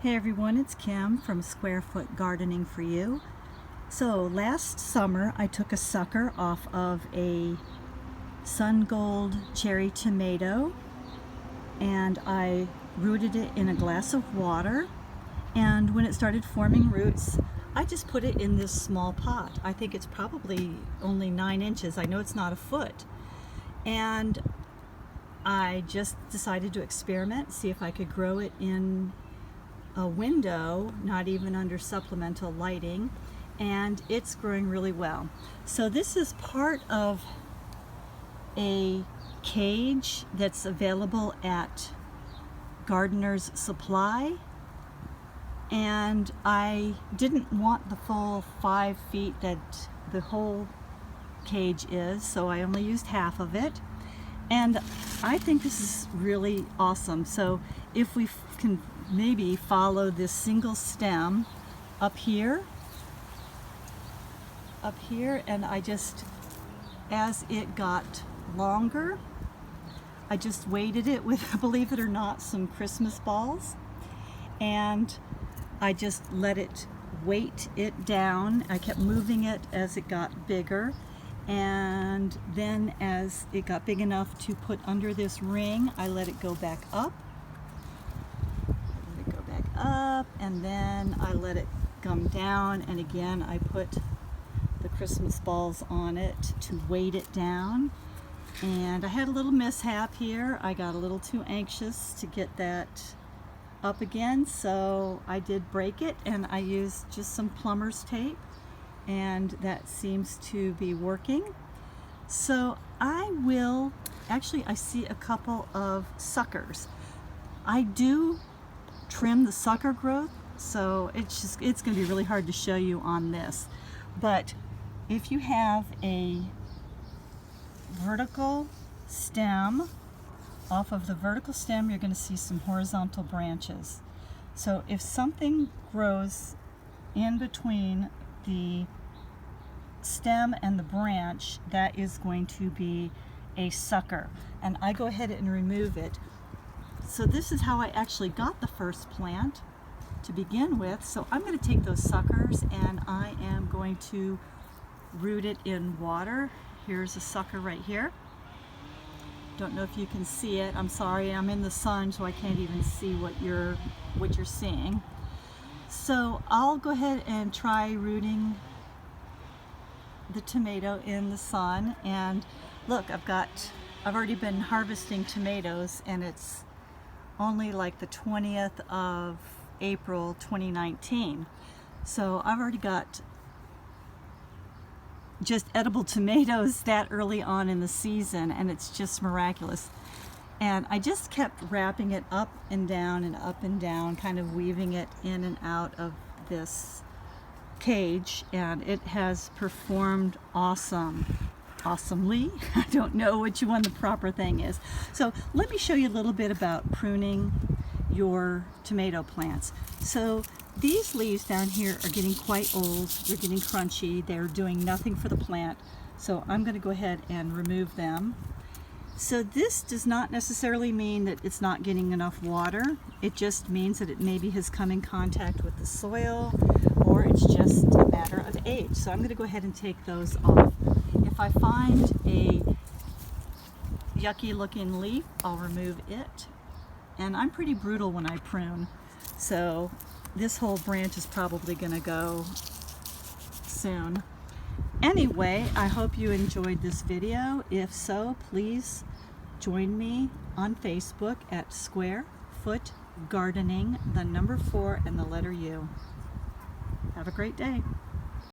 Hey everyone, it's Kim from Square Foot Gardening for You. So last summer I took a sucker off of a Sungold cherry tomato and I rooted it in a glass of water, and when it started forming roots I just put it in this small pot. I think it's probably only 9 inches. I know it's not a foot. And I just decided to experiment, see if I could grow it in a window, not even under supplemental lighting, and it's growing really well. So this is part of a cage that's available at Gardener's Supply, and I didn't want the full 5 feet that the whole cage is, so I only used half of it. And I think this is really awesome. So if we can maybe follow this single stem up here, and I just, as it got longer, I just weighted it with, believe it or not, some Christmas balls, and I just let it weight it down. I kept moving it as it got bigger, and then as it got big enough to put under this ring, I let it go back up. And then I let it come down, and again I put the Christmas balls on it to weight it down. And I had a little mishap here. I got a little too anxious to get that up again, so I did break it, and I used just some plumber's tape, and that seems to be working. So I will, actually I see a couple of suckers. I do trim the sucker growth, so it's going to be really hard to show you on this. But if you have a vertical stem, off of the vertical stem you're going to see some horizontal branches. So if something grows in between the stem and the branch, that is going to be a sucker, and I go ahead and remove it. So this is how I actually got the first plant to begin with. So I'm going to take those suckers and I am going to root it in water. Here's a sucker right here. Don't know if you can see it. I'm sorry, I'm in the sun, so I can't even see what you're seeing. So I'll go ahead and try rooting the tomato in the sun. And look, I've already been harvesting tomatoes, and it's only like the 20th of April 2019. So I've already got just edible tomatoes that early on in the season, and it's just miraculous. And I just kept wrapping it up and down, kind of weaving it in and out of this cage, and it has performed awesomely. I don't know which one the proper thing is. So let me show you a little bit about pruning your tomato plants. So these leaves down here are getting quite old. They're getting crunchy. They're doing nothing for the plant. So I'm going to go ahead and remove them. So this does not necessarily mean that it's not getting enough water. It just means that it maybe has come in contact with the soil, or it's just a matter of age. So I'm going to go ahead and take those off. If I find a yucky looking leaf, I'll remove it. And I'm pretty brutal when I prune, so this whole branch is probably going to go soon. Anyway, I hope you enjoyed this video. If so, please join me on Facebook at Square Foot Gardening, the number 4 and the letter U. Have a great day.